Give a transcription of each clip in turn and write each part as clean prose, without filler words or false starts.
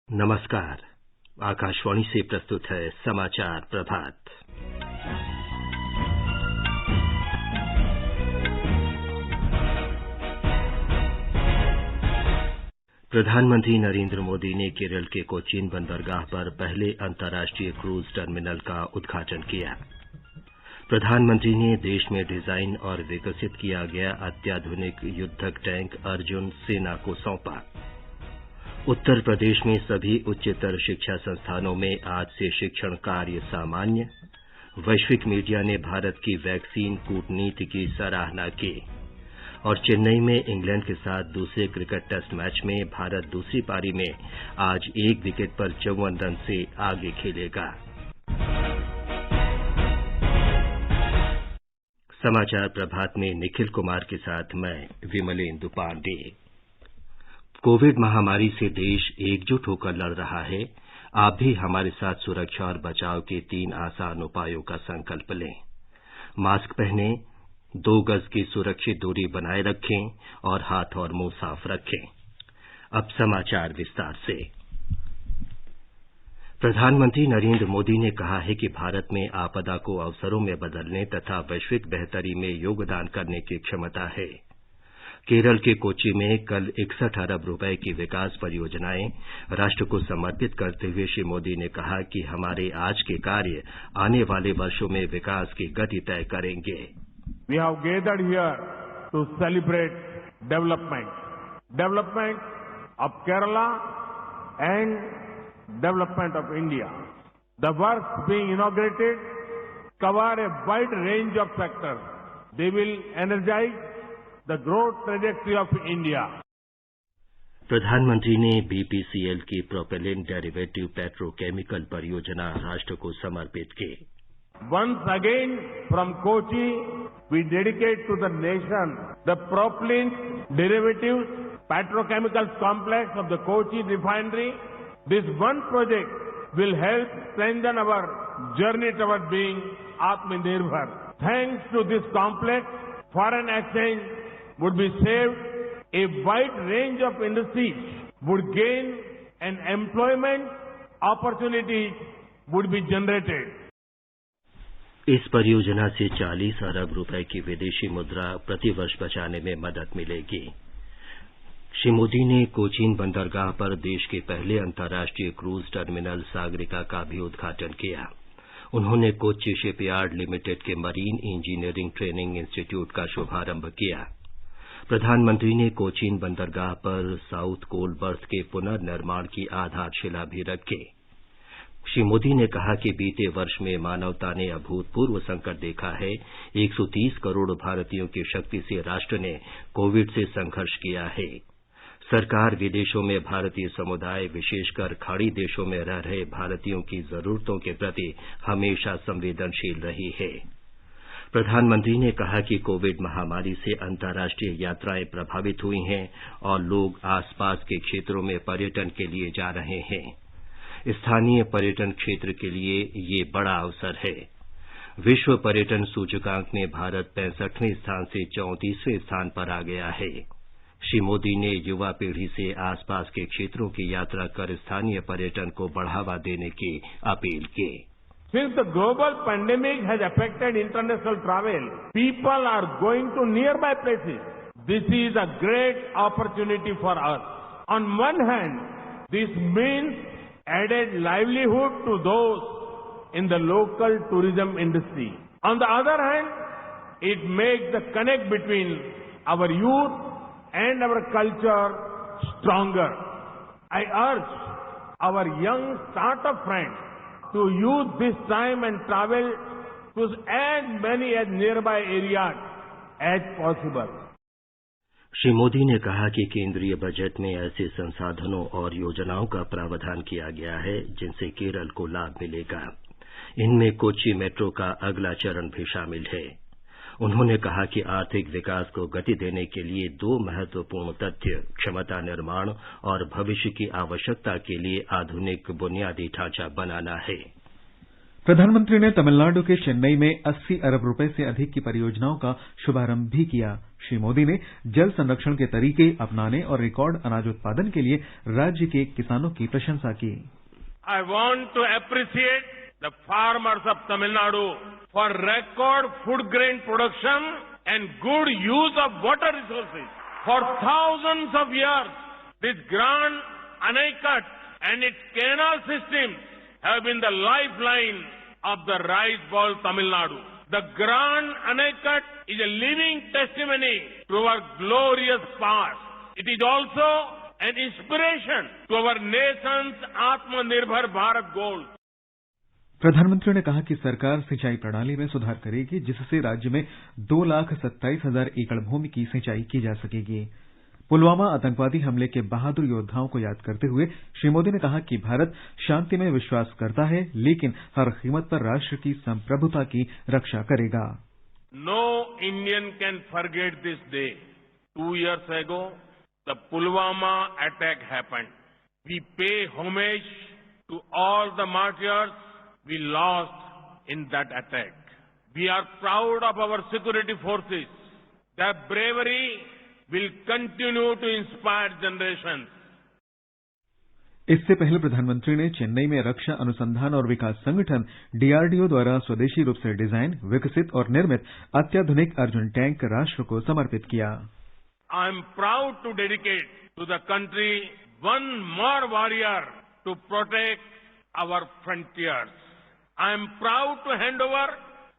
नमस्कार। आकाशवाणी से प्रस्तुत है समाचार प्रभात। प्रधानमंत्री नरेंद्र मोदी ने केरल के कोचीन बंदरगाह पर पहले अंतर्राष्ट्रीय क्रूज टर्मिनल का उद्घाटन किया। प्रधानमंत्री ने देश में डिजाइन और विकसित किया गया अत्याधुनिक युद्धक टैंक अर्जुन सेना को सौंपा। उत्तर प्रदेश में सभी उच्चतर शिक्षा संस्थानों में आज से शिक्षण कार्य सामान्य। वैश्विक मीडिया ने भारत की वैक्सीन कूटनीति की सराहना की। और चेन्नई में इंग्लैंड के साथ दूसरे क्रिकेट टेस्ट मैच में भारत दूसरी पारी में आज 1 विकेट पर 54 रन से आगे खेलेगा। समाचार प्रभात में निखिल कुमार के साथ मैं विमलेंदु पांडे। कोविड महामारी से देश एकजुट होकर लड़ रहा है। आप भी हमारे साथ सुरक्षा और बचाव के 3 आसान उपायों का संकल्प लें। मास्क पहनें, 2 गज की सुरक्षित दूरी बनाए रखें और हाथ और मुंह साफ रखें। अब समाचार विस्तार से। प्रधानमंत्री नरेंद्र मोदी ने कहा है कि भारत में आपदा को अवसरों में बदलने तथा वैश्विक बेहतरी में योगदान करने की क्षमता है। केरल के कोच्चि में कल 61 अरब रुपए की विकास परियोजनाएं राष्ट्र को समर्पित करते हुए श्री मोदी ने कहा कि हमारे आज के कार्य आने वाले वर्षों में विकास की गति तय करेंगे। We have gathered here to celebrate development of Kerala and development of India. The works being inaugurated cover a wide range of sectors. They will energize the growth trajectory of India. प्रधानमंत्री ने BPCL की propellant derivative petrochemical परियोजना राष्ट्र को समर्पित की। Once again, from Kochi, we dedicate to the nation the propylene derivatives petrochemicals complex of the Kochi refinery. This one project will help strengthen our journey toward being Atmanirbhar. Thanks to this complex, foreign exchange would be saved, a wide range of industries would gain, and employment opportunities would be generated. इस परियोजना से 40 अरब रुपए की विदेशी मुद्रा प्रतिवर्ष बचाने में मदद मिलेगी। श्री मोदी ने कोचीन बंदरगाह पर देश के पहले अंतर्राष्ट्रीय क्रूज टर्मिनल सागरिका का भी उद्घाटन किया। उन्होंने कोच्चि शिपयार्ड लिमिटेड के मरीन इंजीनियरिंग ट्रेनिंग इंस्टीट्यूट का शुभारंभ किया। प्रधानमंत्री ने कोचीन बंदरगाह पर साउथ कोल बर्थ के पुनर्निर्माण की आधारशिला भी रखी। श्री मोदी ने कहा कि बीते वर्ष में मानवता ने अभूतपूर्व संकट देखा है। 130 करोड़ भारतीयों की शक्ति से राष्ट्र ने कोविड से संघर्ष किया है। सरकार विदेशों में भारतीय समुदाय, विशेषकर खाड़ी देशों में रह रहे भारतीयों की जरूरतों के प्रति हमेशा संवेदनशील रही है। प्रधानमंत्री ने कहा कि कोविड महामारी से अंतर्राष्ट्रीय यात्राएं प्रभावित हुई हैं और लोग आसपास के क्षेत्रों में पर्यटन के लिए जा रहे हैं। स्थानीय पर्यटन क्षेत्र के लिए ये बड़ा अवसर है। विश्व पर्यटन सूचकांक में भारत 65वें स्थान से 34वें स्थान पर आ गया है। श्री मोदी ने युवा पीढ़ी से आसपास के क्षेत्रों की यात्रा कर स्थानीय पर्यटन को बढ़ावा देने की अपील की। Since the global pandemic has affected international travel, people are going to nearby places. This is a great opportunity for us. On one hand, this means added livelihood to those in the local tourism industry. On the other hand, it makes the connect between our youth and our culture stronger. I urge our young startup friends to use this time and travel to as many as nearby areas as possible. Shri Modi ने कहा कि केंद्रीय budget में ऐसे संसाधनों और योजनाओं का प्रावधान किया गया है जिनसे केरल को लाभ मिलेगा। इनमें कोच्चि मेट्रो का अगला चरण भी शामिल है। उन्होंने कहा कि आर्थिक विकास को गति देने के लिए 2 महत्वपूर्ण तथ्य क्षमता निर्माण और भविष्य की आवश्यकता के लिए आधुनिक बुनियादी ढांचा बनाना है। प्रधानमंत्री ने तमिलनाडु के चेन्नई में 80 अरब रुपए से अधिक की परियोजनाओं का शुभारंभ भी किया। श्री मोदी ने जल संरक्षण के तरीके अपनाने और रिकॉर्ड अनाज उत्पादन के लिए राज्य के किसानों की प्रशंसा की। I want to appreciate the farmers of Tamil Nadu for record food grain production and good use of water resources. For thousands of years, this Grand Anicut and its canal systems have been the lifeline of the rice bowl Tamil Nadu. The Grand Anicut is a living testimony to our glorious past. It is also an inspiration to our nation's Atmanirbhar Bharat goals. प्रधानमंत्री ने कहा कि सरकार सिंचाई प्रणाली में सुधार करेगी, जिससे राज्य में 2,27,000 एकड़ भूमि की सिंचाई की जा सकेगी। पुलवामा आतंकवादी हमले के बहादुर योद्धाओं को याद करते हुए श्री मोदी ने कहा कि भारत शांति में विश्वास करता है, लेकिन हर कीमत पर राष्ट्र की संप्रभुता की रक्षा करेगा। No Indian can forget this day. 2 years ago, the Pulwama attack happened. We pay homage to all the martyrs we lost in that attack. We are proud of our security forces. Their bravery will continue to inspire generations. इससे पहले प्रधानमंत्री ने चेन्नई में रक्षा अनुसंधान और विकास संगठन DRDO द्वारा स्वदेशी रूप से डिजाइन, विकसित और निर्मित अत्याधुनिक अर्जुन टैंक राष्ट्र को समर्पित किया। I am proud to dedicate to the country one more warrior to protect our frontiers. I am proud to hand over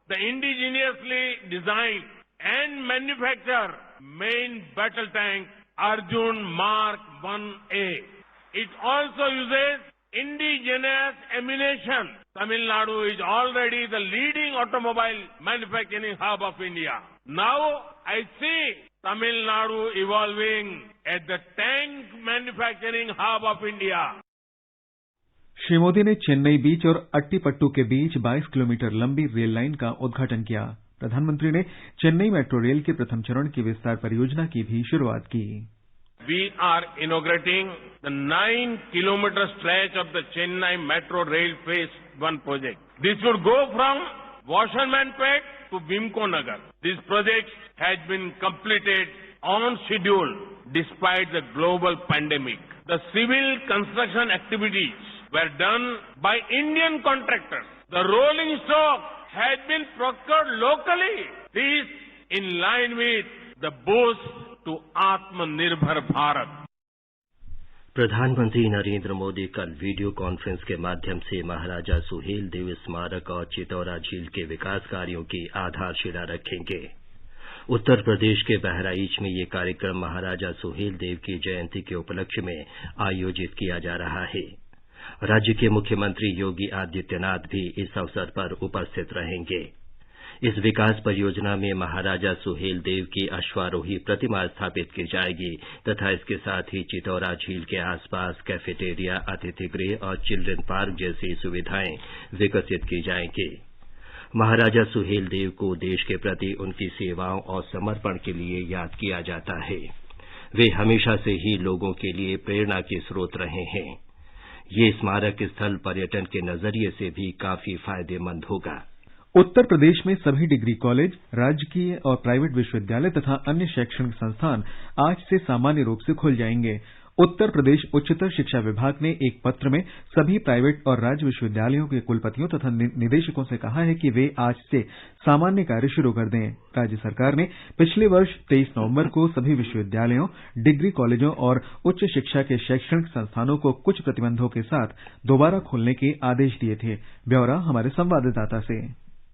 the indigenously designed and manufactured main battle tank Arjun Mark 1A. It also uses indigenous ammunition. Tamil Nadu is already the leading automobile manufacturing hub of India. Now I see Tamil Nadu evolving as the tank manufacturing hub of India. Shri Modi ने चेन्नई बीच और अट्टीपट्टू के बीच 22 kilometre लंबी rail line का उद्घाटन किया। प्रधानमंत्री ने Chennai metro rail के प्रथम चरण की विस्तार परियोजना की भी शुरुआत की। We are inaugurating the 9-kilometer stretch of the Chennai Metro Rail Phase 1 project. This would go from Washermanpet to Bimco Nagar. This project has been completed on schedule despite the global pandemic. The civil construction activities were done by Indian contractors. The rolling stock had been procured locally. This in line with the boost to Atmanirbhar Bharat. प्रधानमंत्री नरेंद्र मोदी कल video conference के माध्यम से महाराजा सुहेलदेव स्मारक और चितौरा झील के विकास कार्यों की आधारशिला रखेंगे। उत्तर प्रदेश के बहराइच में ये कार्यक्रम महाराजा सुहेलदेव की जयंती के उपलक्ष्य में आयोजित किया जा रहा है। राज्य के मुख्यमंत्री योगी आदित्यनाथ भी इस अवसर पर उपस्थित रहेंगे। इस विकास परियोजना में महाराजा सुहेलदेव की अश्वारोही प्रतिमा स्थापित की जाएगी तथा इसके साथ ही चितौरा झील के आसपास कैफेटेरिया, अतिथि गृह और चिल्ड्रन पार्क जैसी सुविधाएं विकसित की जाएंगी। महाराजा सुहेलदेव को देश के प्रति उनकी सेवाओं और समर्पण के लिए याद किया जाता है। वे हमेशा से ही लोगों के लिए प्रेरणा के स्रोत रहे हैं। ये स्मारक स्थल पर्यटन के नजरिए से भी काफी फायदेमंद होगा। उत्तर प्रदेश में सभी डिग्री कॉलेज, राजकीय और प्राइवेट विश्वविद्यालय तथा अन्य शैक्षणिक संस्थान आज से सामान्य रूप से खुल जाएंगे। उत्तर प्रदेश उच्चतर शिक्षा विभाग ने एक पत्र में सभी प्राइवेट और राज्य विश्वविद्यालयों के कुलपतियों तथा निदेशकों से कहा है कि वे आज से सामान्य कार्य शुरू कर दें। राज्य सरकार ने पिछले वर्ष 23 नवंबर को सभी विश्वविद्यालयों, डिग्री कॉलेजों और उच्च शिक्षा के शैक्षणिक संस्थानों को कुछ प्रतिबंधों के साथ दोबारा खोलने के आदेश दिए थे। ब्यौरा हमारे संवाददाता से।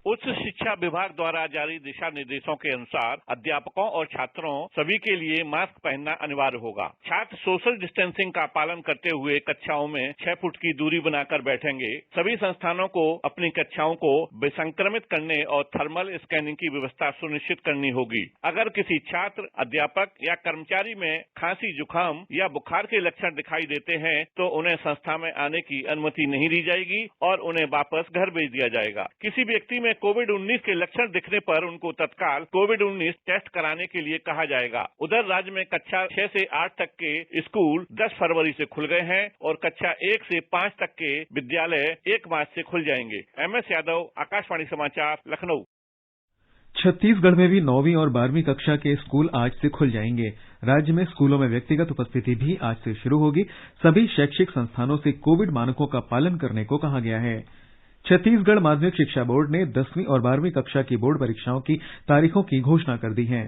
उच्च शिक्षा विभाग द्वारा जारी दिशा निर्देशों के अनुसार अध्यापकों और छात्रों सभी के लिए मास्क पहनना अनिवार्य होगा। छात्र सोशल डिस्टेंसिंग का पालन करते हुए कक्षाओं में 6 फुट की दूरी बनाकर बैठेंगे। सभी संस्थानों को अपनी कक्षाओं को विसंक्रमित करने और थर्मल स्कैनिंग की व्यवस्था सुनिश्चित करनी होगी। अगर किसी छात्र, अध्यापक या कर्मचारी में खांसी, जुकाम या बुखार के लक्षण दिखाई देते हैं तो उन्हें संस्था में आने की अनुमति नहीं दी जाएगी और उन्हें वापस घर भेज दिया जाएगा। किसी व्यक्ति में कोविड-19 के लक्षण दिखने पर उनको तत्काल कोविड-19 टेस्ट कराने के लिए कहा जाएगा। उधर राज्य में कक्षा 6 से 8 तक के स्कूल 10 फरवरी से खुल गए हैं और कक्षा 1 से 5 तक के विद्यालय 1 मार्च से खुल जाएंगे। MS यादव, आकाशवाणी समाचार, लखनऊ। छत्तीसगढ़ में भी 9वीं और 12वीं कक्षा के स्कूल आज से खुल जाएंगे। राज्य में स्कूलों में व्यक्तिगत उपस्थिति भी आज से शुरू होगी। सभी शैक्षिक संस्थानों से कोविड मानकों का पालन करने को कहा गया है। छत्तीसगढ़ माध्यमिक शिक्षा बोर्ड ने 10वीं और 12वीं कक्षा की बोर्ड परीक्षाओं की तारीखों की घोषणा कर दी है।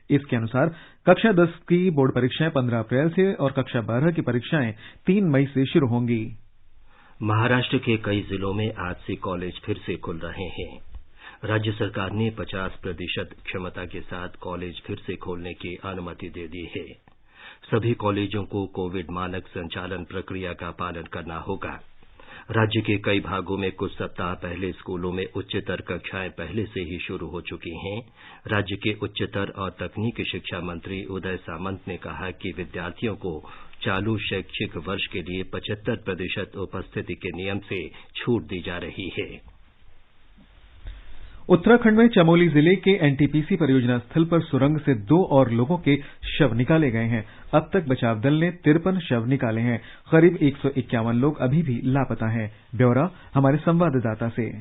इसके अनुसार कक्षा 10 की बोर्ड परीक्षाएं 15 अप्रैल से और कक्षा 12 की परीक्षाएं 3 मई से शुरू होंगी। महाराष्ट्र के कई जिलों में आज से कॉलेज फिर से खुल रहे हैं। राज्य सरकार ने 50% क्षमता के साथ कॉलेज फिर से खोलने की अनुमति दे दी है। सभी कॉलेजों को कोविड मानक संचालन प्रक्रिया का पालन करना होगा। राज्य के कई भागों में कुछ सप्ताह पहले स्कूलों में उच्चतर कक्षाएं पहले से ही शुरू हो चुकी हैं। राज्य के उच्चतर और तकनीकी शिक्षा मंत्री उदय सामंत ने कहा कि विद्यार्थियों को चालू शैक्षिक वर्ष के लिए 75% उपस्थिति के नियम से छूट दी जा रही है। उत्तराखंड में चमोली जिले के एनटीपीसी परियोजना स्थल पर सुरंग से 2 और लोगों के शव निकाले गए हैं। अब तक बचाव दल ने 53 शव निकाले हैं। करीब 151 लोग अभी भी लापता हैं। ब्यौरा हमारे संवाददाता से।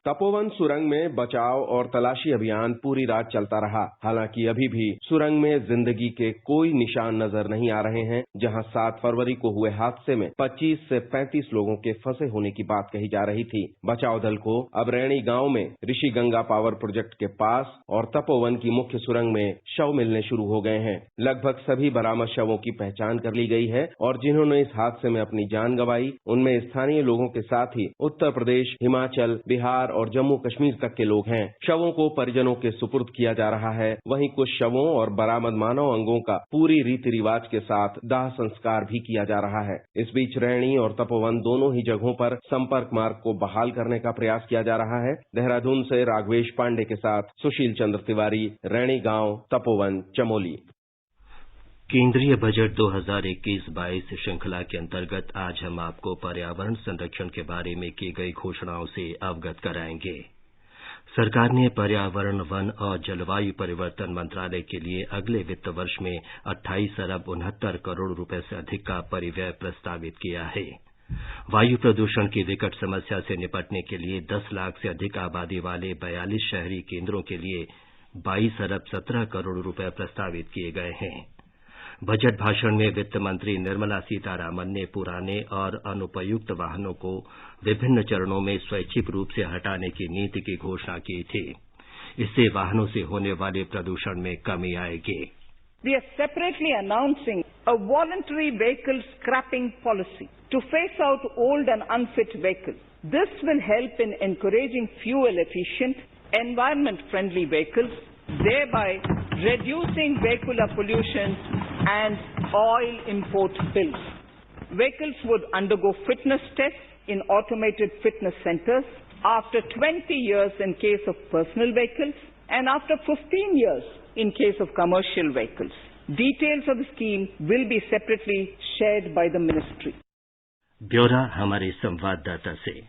तपोवन सुरंग में बचाव और तलाशी अभियान पूरी रात चलता रहा। हालांकि अभी भी सुरंग में जिंदगी के कोई निशान नजर नहीं आ रहे हैं। जहां 7 फरवरी को हुए हादसे में 25 से 35 लोगों के फंसे होने की बात कही जा रही थी। बचाव दल को अब रैणी गांव में ऋषि गंगा पावर प्रोजेक्ट के पास और तपोवन की मुख्य सुरंग में शव मिलने शुरू हो गए हैं। लगभग सभी बरामद शवों की पहचान कर ली गई है और जिन्होंने इस हादसे में अपनी जान गंवाई उनमें स्थानीय लोगों के साथ ही उत्तर प्रदेश, हिमाचल, बिहार और जम्मू कश्मीर तक के लोग हैं। शवों को परिजनों के सुपुर्द किया जा रहा है। वहीं कुछ शवों और बरामद मानव अंगों का पूरी रीति रिवाज के साथ दाह संस्कार भी किया जा रहा है। इस बीच रैणी और तपोवन दोनों ही जगहों पर संपर्क मार्ग को बहाल करने का प्रयास किया जा रहा है। देहरादून से राघवेश पांडे के साथ सुशील चंद्र तिवारी, रैणी गांव, तपोवन, चमोली। केंद्रीय बजट 2021-22 श्रृंखला के अंतर्गत आज हम आपको पर्यावरण संरक्षण के बारे में की गई घोषणाओं से अवगत कराएंगे। सरकार ने पर्यावरण, वन और जलवायु परिवर्तन मंत्रालय के लिए अगले वित्त वर्ष में 28 अरब 69 करोड़ रुपए से अधिक का परिव्यय प्रस्तावित किया है। वायु प्रदूषण की विकट समस्या से निपटने के लिए 10 लाख से अधिक आबादी वाले 42 शहरी केंद्रों के लिए 22 अरब 17 करोड़ रुपए प्रस्तावित किए गए हैं। बजट भाषण में वित्त मंत्री निर्मला सीतारामन ने पुराने और अनुपयुक्त वाहनों को विभिन्न चरणों में स्वैच्छिक रूप से हटाने की नीति की घोषणा की थी। इससे वाहनों से होने वाले प्रदूषण में कमी आएगी। We are separately announcing a voluntary vehicle scrapping policy to phase out old and unfit vehicles. This will help in encouraging fuel-efficient, environment-friendly vehicles, thereby reducing vehicular pollution and oil import bills. Vehicles would undergo fitness tests in automated fitness centers after 20 years in case of personal vehicles and after 15 years in case of commercial vehicles. Details of the scheme will be separately shared by the ministry. ब्यौरा हमारे संवाददाता से।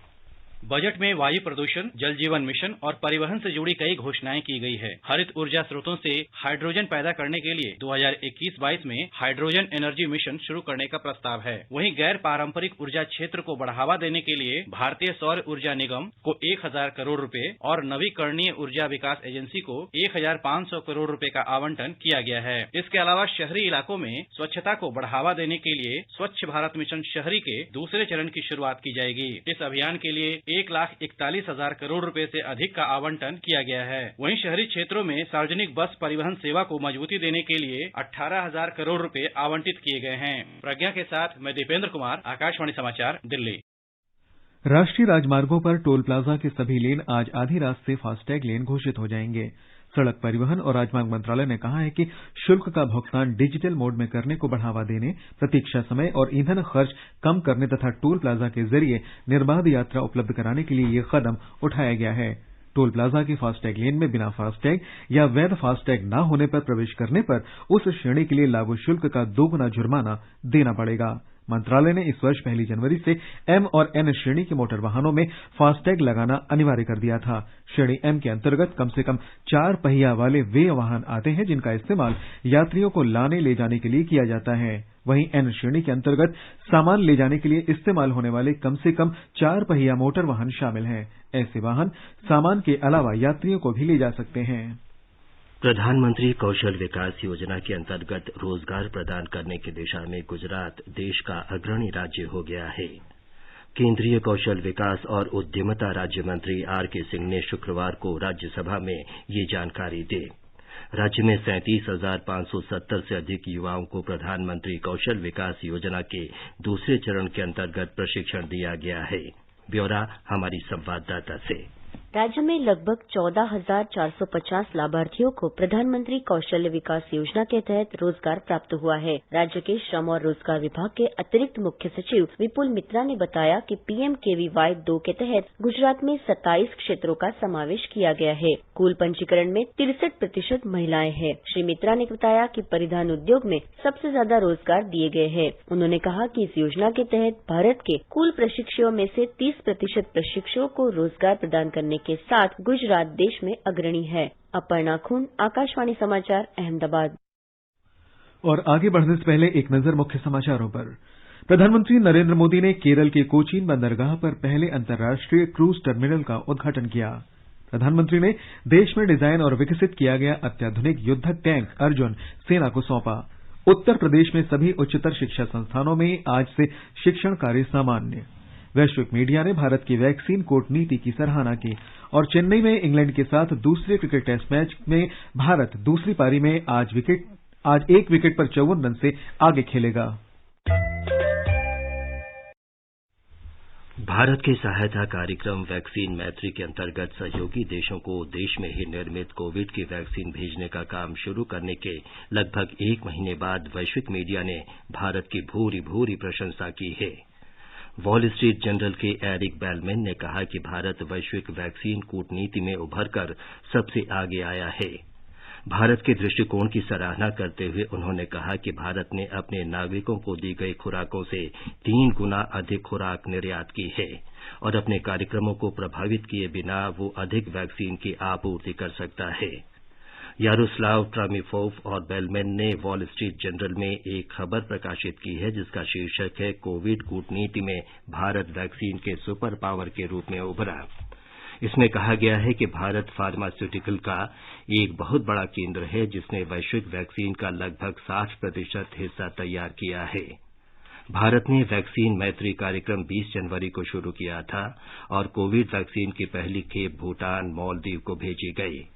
Budget में वायु प्रदूषण, जल जीवन mission और परिवहन से जुड़ी कई घोषणाएं की गई है। हरित ऊर्जा स्रोतों से हाइड्रोजन पैदा करने के लिए 2021-22 में हाइड्रोजन एनर्जी मिशन शुरू करने का प्रस्ताव है। वहीं गैर पारंपरिक ऊर्जा क्षेत्र को बढ़ावा देने के लिए भारतीय सौर ऊर्जा निगम को 1000 करोड़ रुपए और नवीकरणीय ऊर्जा विकास एजेंसी को 1500 करोड़ रुपए का आवंटन किया गया है। इसके अलावा शहरी इलाकों में स्वच्छता को बढ़ावा देने के लिए स्वच्छ भारत मिशन शहरी के दूसरे चरण की शुरुआत की जाएगी। इस अभियान के लिए 1,41,000 करोड़ रुपए से अधिक का आवंटन किया गया है। वहीं शहरी क्षेत्रों में सार्वजनिक बस परिवहन सेवा को मजबूती देने के लिए 18,000 करोड़ रुपए आवंटित किए गए हैं। प्रज्ञा के साथ मैं दीपेंद्र कुमार, आकाशवाणी समाचार, दिल्ली। राष्ट्रीय राजमार्गों पर टोल प्लाजा के सभी लेन आज आधी रात से फास्टैग लेन घोषित हो जाएंगे। सड़क परिवहन और राजमार्ग मंत्रालय ने कहा है कि शुल्क का भुगतान डिजिटल मोड में करने को बढ़ावा देने, प्रतीक्षा समय और ईंधन खर्च कम करने तथा टोल प्लाजा के जरिए निर्बाध यात्रा उपलब्ध कराने के लिए ये कदम उठाया गया है। टोल प्लाजा के फास्टैग लेन में बिना फास्टैग या वैध फास्टैग न होने पर प्रवेश करने पर उस श्रेणी के लिए लागू शुल्क का 2 गुना जुर्माना देना पड़ेगा। मंत्रालय ने इस वर्ष 1 जनवरी से M और N श्रेणी के मोटर वाहनों में फास्टैग लगाना अनिवार्य कर दिया था। श्रेणी M के अंतर्गत कम से कम 4 पहिया वाले वे वाहन आते हैं जिनका इस्तेमाल यात्रियों को लाने ले जाने के लिए किया जाता है। वहीं N श्रेणी के अंतर्गत सामान ले जाने के लिए इस्तेमाल होने वाले कम से कम 4 पहिया मोटर वाहन शामिल हैं। ऐसे वाहन सामान के अलावा यात्रियों को भी ले जा सकते हैं। प्रधानमंत्री कौशल विकास योजना के अंतर्गत रोजगार प्रदान करने की दिशा में गुजरात देश का अग्रणी राज्य हो गया है। केंद्रीय कौशल विकास और उद्यमिता राज्य मंत्री R.K. सिंह ने शुक्रवार को राज्यसभा में ये जानकारी दी। राज्य में 37,570 से अधिक युवाओं को प्रधानमंत्री कौशल विकास योजना के दूसरे चरण के अंतर्गत प्रशिक्षण दिया गया है। ब्यौरा हमारी संवाददाता से। राज्य में लगभग 14,450 लाभार्थियों को प्रधानमंत्री कौशल्य विकास योजना के तहत रोजगार प्राप्त हुआ है। राज्य के श्रम और रोजगार विभाग के अतिरिक्त मुख्य सचिव विपुल मित्रा ने बताया कि PMKVY 2 के तहत गुजरात में 27 क्षेत्रों का समावेश किया गया है। कुल पंजीकरण में 63% महिलाएं हैं। श्री मित्रा ने बताया कि परिधान उद्योग में सबसे ज्यादा रोजगार दिए गए हैं। उन्होंने कहा कि इस योजना के तहत भारत के कुल प्रशिक्षुओं में से 30% प्रशिक्षुओं को रोजगार प्रदान करने के साथ गुजरात देश में अग्रणी है। अपर्णा खून, आकाशवाणी समाचार, अहमदाबाद। और आगे बढ़ने से पहले एक नजर मुख्य समाचारों पर। प्रधानमंत्री नरेंद्र मोदी ने केरल के कोचीन बंदरगाह पर पहले अंतर्राष्ट्रीय क्रूज टर्मिनल का उद्घाटन किया। प्रधानमंत्री ने देश में डिजाइन और विकसित किया गया अत्याधुनिक युद्धक टैंक अर्जुन सेना को सौंपा। उत्तर प्रदेश में सभी उच्चतर शिक्षा संस्थानों में आज से शिक्षण कार्य सामान्य। वैश्विक मीडिया ने भारत की वैक्सीन कूटनीति की सराहना की और चेन्नई में इंग्लैंड के साथ दूसरे क्रिकेट टेस्ट मैच में भारत दूसरी पारी में आज एक विकेट पर 54 रन से आगे खेलेगा। भारत के सहायता कार्यक्रम वैक्सीन मैत्री के अंतर्गत सहयोगी देशों को देश में ही निर्मित कोविड की वैक्सीन भेजने का काम शुरू करने के लगभग 1 महीने बाद वैश्विक मीडिया ने भारत की भूरी भूरी प्रशंसा की है। वॉल स्ट्रीट जर्नल के एरिक बेलमैन ने कहा कि भारत वैश्विक वैक्सीन कूटनीति में उभरकर सबसे आगे आया है। भारत के दृष्टिकोण की सराहना करते हुए उन्होंने कहा कि भारत ने अपने नागरिकों को दी गई खुराकों से 3 गुना अधिक खुराक निर्यात की है और अपने कार्यक्रमों को प्रभावित किए बिना वो अधिक वैक्सीन की आपूर्ति कर सकता है। यारोस्लाव ट्रामिफोव और बेलमैन ने वॉल स्ट्रीट जर्नल में एक खबर प्रकाशित की है जिसका शीर्षक है कोविड कूटनीति में भारत वैक्सीन के सुपर पावर के रूप में उभरा। इसमें कहा गया है कि भारत फार्मास्यूटिकल का एक बहुत बड़ा केंद्र है जिसने वैश्विक वैक्सीन का लगभग 60% हिस्सा तैयार किया है। भारत ने वैक्सीन मैत्री कार्यक्रम 20 जनवरी को शुरू किया था और कोविड वैक्सीन की पहली खेप भूटान, मालदीव को भेजी गई।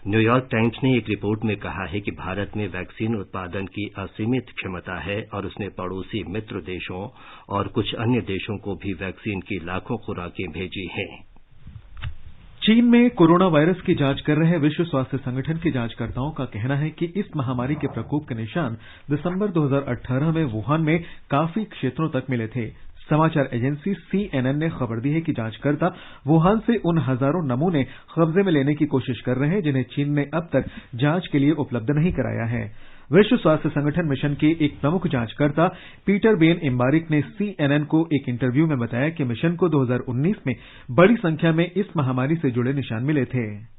न्यूयॉर्क टाइम्स ने एक रिपोर्ट में कहा है कि भारत में वैक्सीन उत्पादन की असीमित क्षमता है और उसने पड़ोसी मित्र देशों और कुछ अन्य देशों को भी वैक्सीन की लाखों खुराकें भेजी हैं। चीन में कोरोना वायरस की जांच कर रहे विश्व स्वास्थ्य संगठन के जांचकर्ताओं का कहना है कि इस महामारी के प्रकोप के निशान दिसंबर 2018 में वुहान में काफी क्षेत्रों तक मिले थे। समाचार एजेंसी CNN ने खबर दी है कि जांचकर्ता वुहान से उन हजारों नमूने कब्जे में लेने की कोशिश कर रहे हैं जिन्हें चीन ने अब तक जांच के लिए उपलब्ध नहीं कराया है। विश्व स्वास्थ्य संगठन मिशन के एक प्रमुख जांचकर्ता पीटर बेन इम्बारिक ने CNN को एक इंटरव्यू में बताया कि मिशन को 2019 में बड़ी संख्या में इस महामारी से जुड़े निशान मिले थे।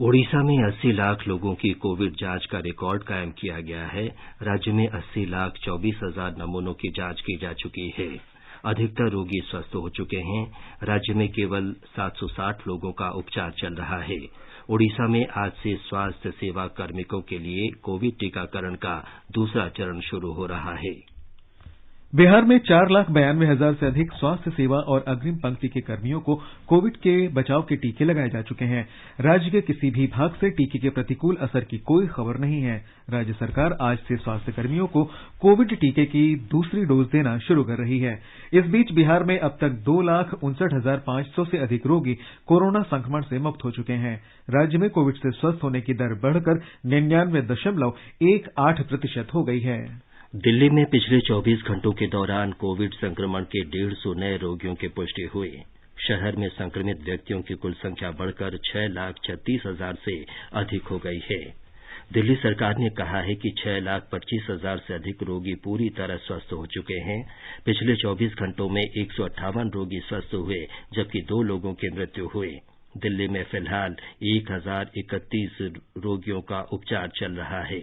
ओडिशा में 80 लाख लोगों की कोविड जांच का रिकॉर्ड कायम किया गया है। राज्य में 80,24,000 नमूनों की जांच की जा चुकी है। अधिकतर रोगी स्वस्थ हो चुके हैं। राज्य में केवल 760 लोगों का उपचार चल रहा है। ओडिशा में आज से स्वास्थ्य सेवा कार्मिकों के लिए कोविड टीकाकरण का दूसरा चरण शुरू हो रहा है। बिहार में 4,92,000 से अधिक स्वास्थ्य सेवा और अग्रिम पंक्ति के कर्मियों को कोविड के बचाव के टीके लगाए जा चुके हैं। राज्य के किसी भी भाग से टीके के प्रतिकूल असर की कोई खबर नहीं है। राज्य सरकार आज से स्वास्थ्य कर्मियों को कोविड टीके की दूसरी डोज देना शुरू कर रही है। इस बीच बिहार में अब तक 2,59,500 से अधिक रोगी कोरोना संक्रमण से मुक्त हो चुके हैं। राज्य में कोविड से स्वस्थ होने की दर बढ़कर 99.18% हो गई है। दिल्ली में पिछले 24 घंटों के दौरान कोविड संक्रमण के 150 नए रोगियों की पुष्टि हुई। शहर में संक्रमित व्यक्तियों की कुल संख्या बढ़कर 6,36,000 से अधिक हो गई है। दिल्ली सरकार ने कहा है कि 6,25,000 से अधिक रोगी पूरी तरह स्वस्थ हो चुके हैं। पिछले 24 घंटों में 158 रोगी स्वस्थ हुए, जबकि 2 लोगों की मृत्यु हुई। दिल्ली में फिलहाल 1,031 रोगियों का उपचार चल रहा है।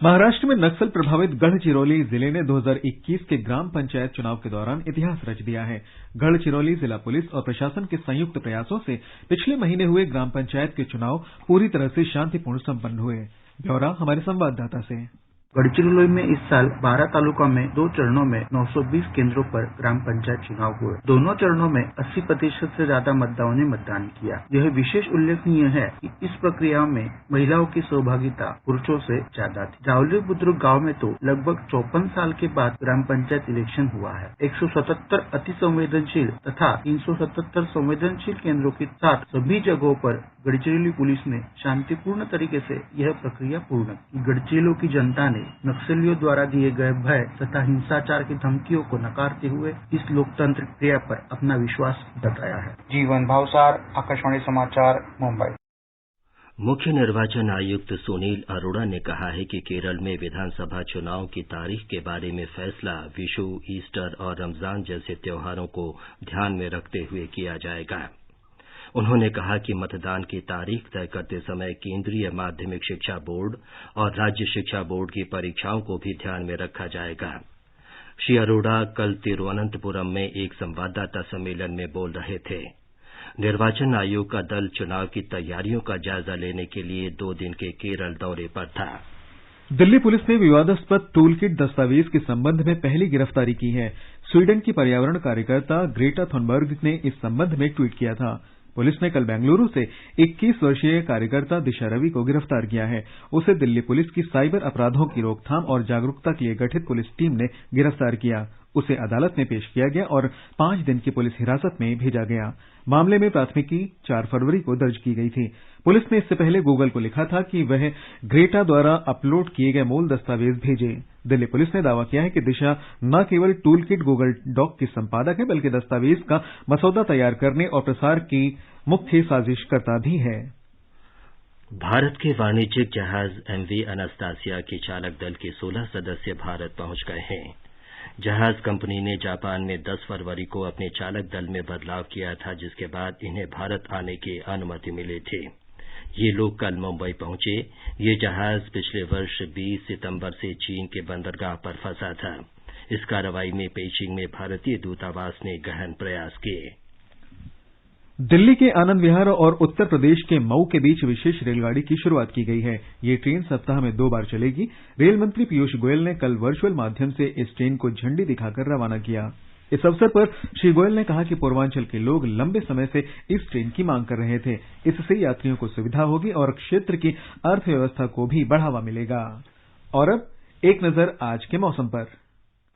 महाराष्ट्र में नक्सल प्रभावित गढ़चिरौली जिले ने 2021 के ग्राम पंचायत चुनाव के दौरान इतिहास रच दिया है। गढ़चिरौली जिला पुलिस और प्रशासन के संयुक्त प्रयासों से पिछले महीने हुए ग्राम पंचायत के चुनाव पूरी तरह से शांतिपूर्ण संपन्न हुए। ब्यौरा हमारे संवाददाता से। गढ़चिरौली में इस साल 12 तालुका में 2 चरणों में 920 केंद्रों पर ग्राम पंचायत चुनाव हुए। दोनों चरणों में 80% से ज्यादा मतदाताओं ने मतदान किया। यह विशेष उल्लेखनीय है कि इस प्रक्रिया में महिलाओं की सहभागिता पुरुषों से ज्यादा थी। जावली बुद्रुक गांव में तो लगभग 54 साल के बाद ग्राम पंचायत इलेक्शन हुआ है। 177 अति संवेदनशील तथा 377 संवेदनशील केंद्रों के साथ सभी जगहों पर गढ़चिरौली पुलिस ने शांतिपूर्ण तरीके से यह प्रक्रिया पूर्ण की। गढ़चिरौली की जनता ने नक्सलियों द्वारा दिए गए भय तथा हिंसाचार की धमकियों को नकारते हुए इस लोकतांत्रिक क्रिया पर अपना विश्वास जताया है। जीवन भावसार, आकाशवाणी समाचार, मुंबई। मुख्य निर्वाचन आयुक्त सुनील अरोड़ा ने कहा है कि केरल में विधानसभा चुनाव की तारीख के बारे में फैसला विशु, ईस्टर और रमजान जैसे त्योहारों को ध्यान में रखते हुए किया जाएगा। उन्होंने कहा कि मतदान की तारीख तय करते समय केंद्रीय माध्यमिक शिक्षा बोर्ड और राज्य शिक्षा बोर्ड की परीक्षाओं को भी ध्यान में रखा जाएगा। श्री अरोड़ा कल तिरुवनंतपुरम में एक संवाददाता सम्मेलन में बोल रहे थे। निर्वाचन आयोग का दल चुनाव की तैयारियों का जायजा लेने के लिए 2 दिन के केरल दौरे पर था। दिल्ली पुलिस ने विवादास्पद टूल किट दस्तावेज के संबंध में पहली गिरफ्तारी की है। स्वीडन की पर्यावरण कार्यकर्ता ग्रेटा थुनबर्ग ने इस संबंध में ट्वीट किया था। पुलिस ने कल बेंगलुरु से 21 वर्षीय कार्यकर्ता दिशा रवि को गिरफ्तार किया है। उसे दिल्ली पुलिस की साइबर अपराधों की रोकथाम और जागरूकता के लिए गठित पुलिस टीम ने गिरफ्तार किया। उसे अदालत में पेश किया गया और 5 दिन की पुलिस हिरासत में भेजा गया। मामले में प्राथमिकी 4 फरवरी को दर्ज की गई थी। पुलिस ने इससे पहले गूगल को लिखा था कि वह ग्रेटा द्वारा अपलोड किए गए मूल दस्तावेज भेजे। दिल्ली पुलिस ने दावा किया है कि दिशा न केवल टूल किट गूगल डॉक की संपादक है, बल्कि दस्तावेज का मसौदा तैयार करने और प्रसार की मुख्य साजिशकर्ता भी है। भारत के वाणिज्यिक जहाज एमवी अनास्तासिया के चालक दल के 16 सदस्य भारत पहुंच गए हैं। जहाज कंपनी ने जापान में 10 फरवरी को अपने चालक दल में बदलाव किया था, जिसके बाद इन्हें भारत आने की अनुमति मिली थी। ये लोग कल मुंबई पहुंचे। ये जहाज पिछले वर्ष 20 सितंबर से चीन के बंदरगाह पर फंसा था। इस कार्रवाई में पेइचिंग में भारतीय दूतावास ने गहन प्रयास किए। दिल्ली के आनंद विहार और उत्तर प्रदेश के मऊ के बीच विशेष रेलगाड़ी की शुरुआत की गई है। ये ट्रेन सप्ताह में 2 बार चलेगी। रेल मंत्री पीयूष गोयल ने कल वर्चुअल माध्यम से इस ट्रेन को झंडी दिखाकर रवाना किया। इस अवसर पर श्री गोयल ने कहा कि पूर्वांचल के लोग लंबे समय से इस ट्रेन की मांग कर रहे थे। इससे यात्रियों को सुविधा होगी और क्षेत्र की अर्थव्यवस्था को भी बढ़ावा मिलेगा। और अब एक नजर आज के मौसम पर।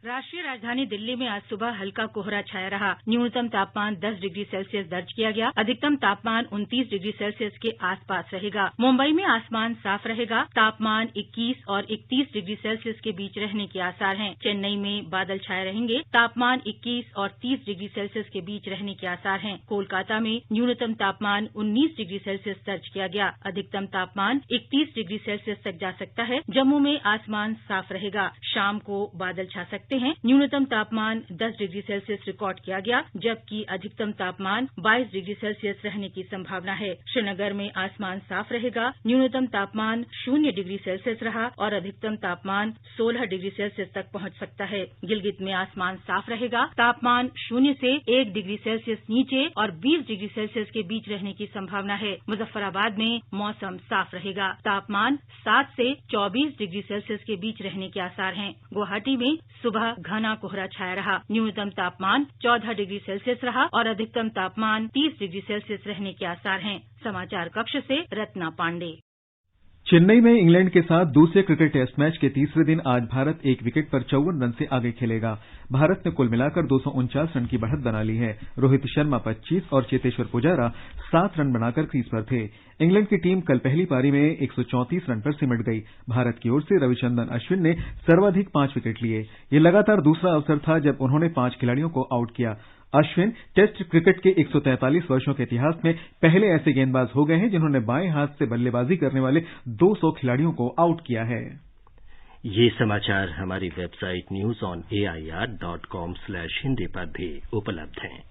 राष्ट्रीय राजधानी दिल्ली में आज सुबह हल्का कोहरा छाया रहा। न्यूनतम तापमान 10 डिग्री सेल्सियस दर्ज किया गया। अधिकतम तापमान 29 डिग्री सेल्सियस के आसपास रहेगा। मुंबई में आसमान साफ रहेगा। तापमान 21 और 31 डिग्री सेल्सियस के बीच रहने के आसार हैं। चेन्नई में बादल छाए रहेंगे। तापमान 21 और 30 डिग्री सेल्सियस के बीच रहने के आसार हैं। कोलकाता में न्यूनतम तापमान 19 डिग्री सेल्सियस दर्ज किया गया। अधिकतम तापमान 31 डिग्री सेल्सियस तक जा सकता है। जम्मू में आसमान साफ रहेगा। शाम को बादल छा सकते हैं। न्यूनतम तापमान 10 डिग्री सेल्सियस रिकॉर्ड किया गया, जबकि अधिकतम तापमान 22 डिग्री सेल्सियस रहने की संभावना है। श्रीनगर में आसमान साफ रहेगा। न्यूनतम तापमान 0 डिग्री सेल्सियस रहा और अधिकतम तापमान 16 डिग्री सेल्सियस तक पहुंच सकता है। गिलगित में आसमान साफ रहेगा। तापमान 0 से 1 डिग्री सेल्सियस नीचे और 20 डिग्री सेल्सियस के बीच रहने की संभावना है। मुजफ्फराबाद में मौसम साफ रहेगा। तापमान 7 से 24 डिग्री सेल्सियस के बीच रहने के आसार हैं। गुवाहाटी में सुबह घना कोहरा छाया रहा। न्यूनतम तापमान 14 डिग्री सेल्सियस रहा और अधिकतम तापमान 30 डिग्री सेल्सियस रहने के आसार हैं। समाचार कक्ष से रत्ना पांडे। चेन्नई में इंग्लैंड के साथ दूसरे क्रिकेट टेस्ट मैच के तीसरे दिन आज भारत 1 विकेट पर 54 रन से आगे खेलेगा। भारत ने कुल मिलाकर 249 रन की बढ़त बना ली है। रोहित शर्मा 25 और चेतेश्वर पुजारा 7 रन बनाकर क्रीज पर थे। इंग्लैंड की टीम कल पहली पारी में 134 रन पर सिमट गई। भारत की ओर से रविचंद्रन अश्विन ने सर्वाधिक 5 विकेट लिए। ये लगातार दूसरा अवसर था जब उन्होंने 5 खिलाड़ियों को आउट किया। अश्विन टेस्ट क्रिकेट के 143 वर्षों के इतिहास में पहले ऐसे गेंदबाज हो गए हैं जिन्होंने बाएं हाथ से बल्लेबाजी करने वाले 200 खिलाड़ियों को आउट किया है। ये समाचार हमारी वेबसाइट newsonair.com/hindi पर भी उपलब्ध हैं।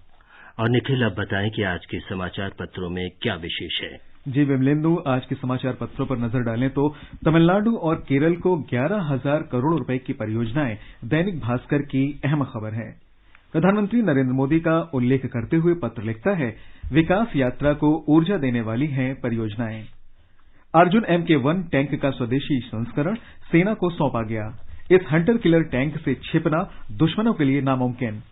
और निखिल, अब बताएं कि आज के समाचार पत्रों में क्या विशेष है। जी विमलेंदु, आज के समाचार पत्रों पर नजर डालें तो तमिलनाडु और केरल को 11,000 करोड़ रुपए की परियोजनाएं, दैनिक भास्कर की अहम खबर है। प्रधानमंत्री नरेंद्र मोदी का उल्लेख करते हुए पत्र लिखता है, विकास यात्रा को ऊर्जा देने वाली हैं परियोजनाएं। अर्जुन MK1 टैंक का स्वदेशी संस्करण सेना को सौंपा गया। इस हंटर किलर टैंक से छिपना दुश्मनों के लिए नामुमकिन।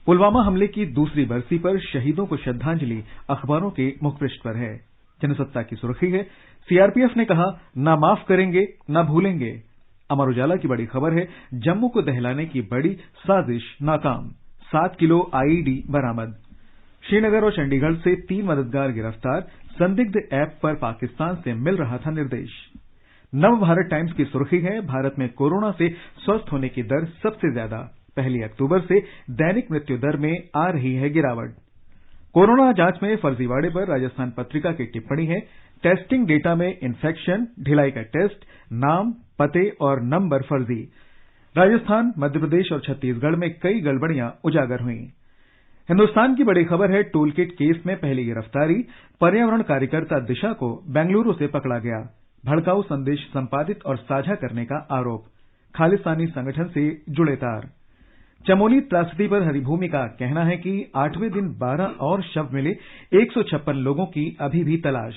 पुलवामा हमले की दूसरी बरसी पर शहीदों को श्रद्धांजलि अखबारों के मुखपृष्ठ पर है। जनसत्ता की सुर्खी है, सीआरपीएफ ने कहा, ना माफ करेंगे ना भूलेंगे। अमर उजाला की बड़ी खबर है, जम्मू को दहलाने की बड़ी साजिश नाकाम, 7 किलो आईईडी बरामद। श्रीनगर और चंडीगढ़ से 3 मददगार गिरफ्तार, संदिग्ध ऐप पर पाकिस्तान से मिल रहा था निर्देश। नव भारत टाइम्स की सुर्खी है, भारत में कोरोना से स्वस्थ होने की दर सबसे ज्यादा, 1 अक्टूबर से दैनिक मृत्यु दर में आ रही है गिरावट। कोरोना जांच में फर्जीवाड़े पर राजस्थान पत्रिका की टिप्पणी है, टेस्टिंग डेटा में इन्फेक्शन, ढिलाई का टेस्ट, नाम, पते और नंबर फर्जी। राजस्थान, मध्य प्रदेश और छत्तीसगढ़ में कई गड़बड़ियां उजागर हुई। हिंदुस्तान की बड़ी खबर है, टूल किट केस में पहली गिरफ्तारी, पर्यावरण कार्यकर्ता दिशा को बेंगलुरु से पकड़ा गया। भड़काऊ संदेश संपादित और साझा करने का आरोप, खालिस्तानी संगठन से जुड़े तार। चमोली त्रासदी पर हरिभूमि का कहना है कि 8वें दिन 12 और शव मिले, 156 लोगों की अभी भी तलाश।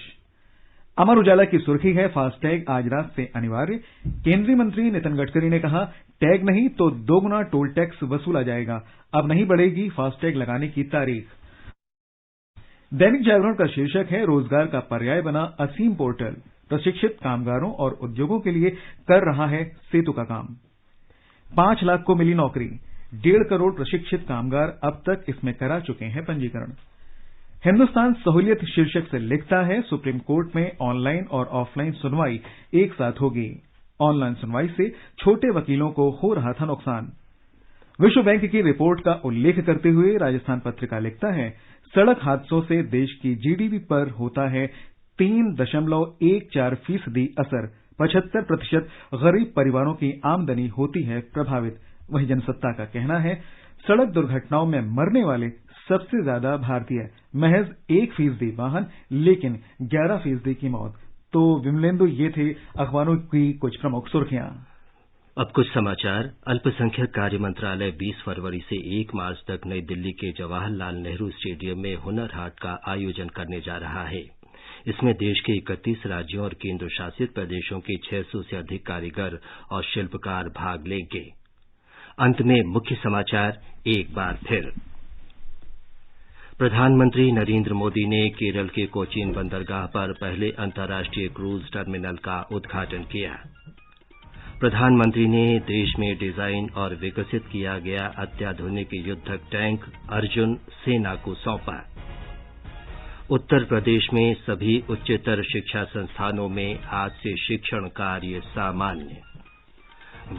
अमर उजाला की सुर्खी है, फास्टैग आज रात से अनिवार्य, केंद्रीय मंत्री नितिन गडकरी ने कहा, टैग नहीं तो दोगुना टोल टैक्स वसूला जाएगा, अब नहीं बढ़ेगी फास्टैग लगाने की तारीख। दैनिक जागरण का शीर्षक है, रोजगार का पर्याय बना असीम पोर्टल, प्रशिक्षित कामगारों और उद्योगों के लिए कर रहा है सेतु का काम। 5 लाख को मिली नौकरी, 1.5 करोड़ प्रशिक्षित कामगार अब तक इसमें करा चुके हैं पंजीकरण। हिंदुस्तान सहूलियत शीर्षक से लिखता है, सुप्रीम कोर्ट में ऑनलाइन और ऑफलाइन सुनवाई एक साथ होगी। ऑनलाइन सुनवाई से छोटे वकीलों को हो रहा था नुकसान। विश्व बैंक की रिपोर्ट का उल्लेख करते हुए राजस्थान पत्रिका लिखता है, सड़क हादसों से देश की जीडीपी पर होता है 3.14% असर, 75% गरीब परिवारों की आमदनी होती है प्रभावित। वहीं जनसत्ता का कहना है, सड़क दुर्घटनाओं में मरने वाले सबसे ज्यादा भारतीय, महज 1% वाहन, लेकिन 11% की मौत। तो विमलेंदु, ये थे अखबारों की कुछ प्रमुख सुर्खियां। अब कुछ समाचार। अल्पसंख्यक कार्य मंत्रालय 20 फरवरी से 1 मार्च तक नई दिल्ली के जवाहरलाल नेहरू स्टेडियम में हुनर हाट का आयोजन करने जा रहा है। इसमें देश के 31 राज्यों और केंद्र शासित प्रदेशों के 600 से अधिक कारीगर और शिल्पकार भाग लेंगे। अंत में मुख्य समाचार एक बार फिर। प्रधानमंत्री नरेंद्र मोदी ने केरल के कोचीन बंदरगाह पर पहले अंतर्राष्ट्रीय क्रूज टर्मिनल का उद्घाटन किया। प्रधानमंत्री ने देश में डिजाइन और विकसित किया गया अत्याधुनिक युद्धक टैंक अर्जुन सेना को सौंपा। उत्तर प्रदेश में सभी उच्चतर शिक्षा संस्थानों में आज से शिक्षण कार्य सामान्य।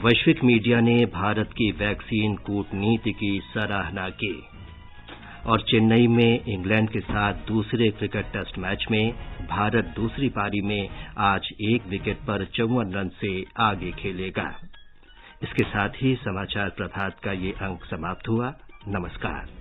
वैश्विक मीडिया ने भारत की वैक्सीन कूटनीति की सराहना की। और चेन्नई में इंग्लैंड के साथ दूसरे क्रिकेट टेस्ट मैच में भारत दूसरी पारी में आज 1 विकेट पर 54 रन से आगे खेलेगा। इसके साथ ही समाचार प्रभात का ये अंक समाप्त हुआ। नमस्कार।